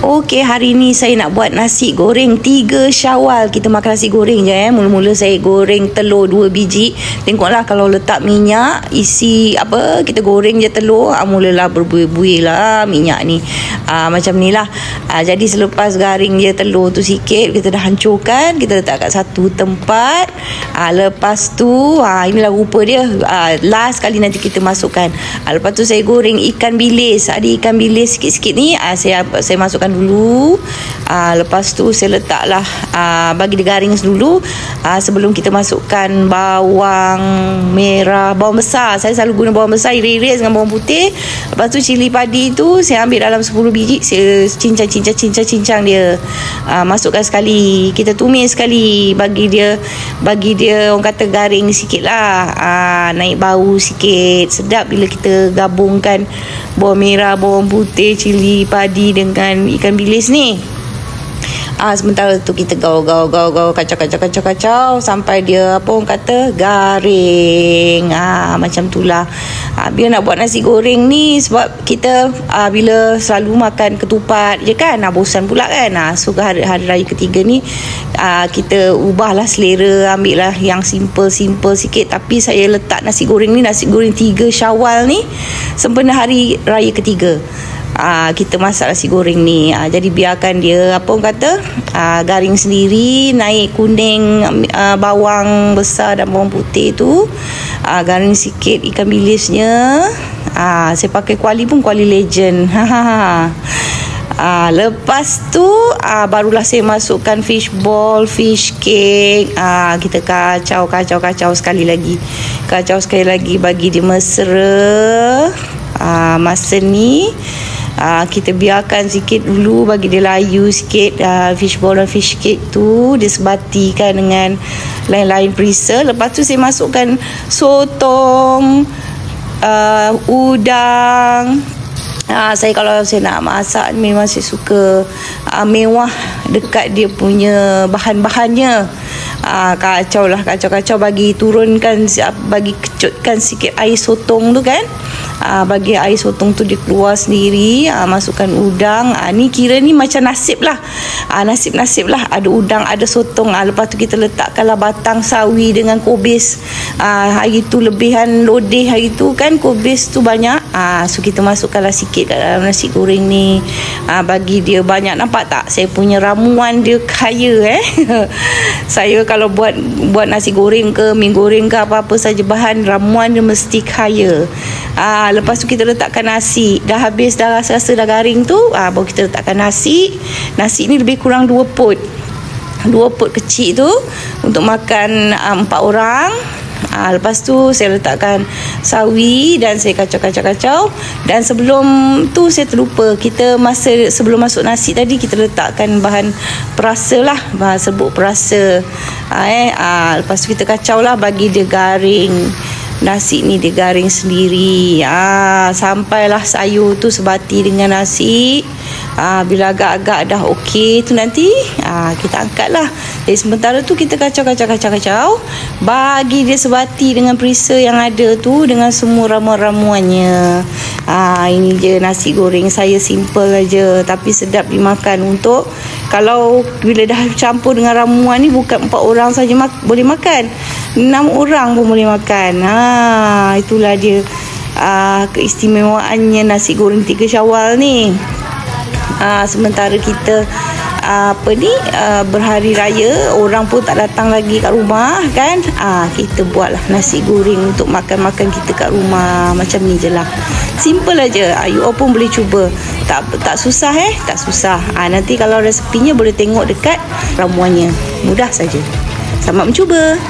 Okey, hari ni saya nak buat nasi goreng 3 Syawal. Kita makan nasi goreng je Mula-mula saya goreng telur 2 biji. Tengoklah kalau letak minyak, isi apa, kita goreng je telur, mulalah berbuih-buih lah minyak ni. Macam ni lah. Jadi selepas garing je telur tu sikit, kita dah hancurkan, kita letak kat satu tempat. Lepas tu inilah rupa dia. Last kali nanti kita masukkan. Lepas tu saya goreng ikan bilis. Ada ikan bilis sikit-sikit ni, saya masukkan dulu. Lepas tu saya letaklah bagi dia garing dulu. Sebelum kita masukkan bawang merah, bawang besar. Saya selalu guna bawang besar, iris dengan bawang putih. Lepas tu cili padi tu saya ambil dalam 10 biji. Saya cincang dia. Masukkan sekali. Kita tumis sekali bagi dia orang kata garing sikit lah. Naik bau sikit. Sedap bila kita gabungkan bawang merah, bawang putih, cili padi dengan ikan bilis ni. Sementara tu kita kacau sampai dia apa orang kata garing. Macam itulah. Biar nak buat nasi goreng ni, sebab kita bila selalu makan ketupat je kan, bosan pula kan. So hari raya ketiga ni kita ubahlah selera, ambil lah yang simple sikit. Tapi saya letak nasi goreng 3 Syawal ni sempena hari raya ketiga. Kita masak nasi goreng ni. Jadi biarkan dia apa orang kata garing sendiri, naik kuning bawang besar dan bawang putih tu. Garing sikit ikan bilisnya. Saya pakai kuali pun kuali legend. Lepas tu barulah saya masukkan fish ball, fish cake. Kita kacau sekali lagi. Bagi dia mesra. Masa ni kita biarkan sikit dulu, bagi dia layu sikit. Fish ball dan fish cake tu dia sebatikan dengan lain-lain perisa. Lepas tu saya masukkan sotong, udang. Kalau saya nak masak memang saya suka mewah dekat dia punya bahan-bahannya. Kacau bagi turunkan, bagi kecutkan sikit air sotong tu kan. Bagi air sotong tu dia keluar sendiri. Masukkan udang. Ni kira ni macam nasib lah. Nasib lah. Ada udang, ada sotong. Lepas tu kita letakkanlah batang sawi dengan kobis. Hari tu lebihan lodeh hari tu kan, kobis tu banyak. So kita masukkanlah sikit kat dalam nasi goreng ni. Bagi dia banyak. Nampak tak? Saya punya ramuan dia kaya Saya kalau buat nasi goreng ke, mi goreng ke, apa-apa saja bahan, ramuan dia mesti kaya. Lepas tu kita letakkan nasi. Dah habis, dah rasa dah garing tu, baru kita letakkan nasi. Nasi ni lebih kurang 2 pot. 2 pot kecil tu untuk makan 4 orang. Lepas tu saya letakkan sawi dan saya kacau. Dan sebelum tu saya terlupa, kita sebelum masuk nasi tadi kita letakkan bahan perasa lah, bahan serbuk perasa. Lepas tu kita kacau lah bagi dia garing. Nasi ni dia garing sendiri. Sampailah sayur tu sebati dengan nasi. Bila agak-agak dah okey tu nanti kita angkat lah. Jadi sementara tu kita kacau bagi dia sebati dengan perisa yang ada tu, dengan semua ramuan-ramuannya. Ini je nasi goreng saya, simple aja tapi sedap dimakan. Untuk kalau bila dah campur dengan ramuan ni, bukan 4 orang saja boleh makan, 6 orang pun boleh makan. Itulah dia keistimewaannya nasi goreng 3 Syawal ni. Sementara kita berhari raya, orang pun tak datang lagi kat rumah kan. Kita buatlah nasi goreng untuk makan-makan kita kat rumah. Macam ni je lah, simple aja. You all pun boleh cuba. Tak susah tak susah. Nanti kalau resepinya boleh tengok dekat ramuannya. Mudah saja. Selamat mencuba.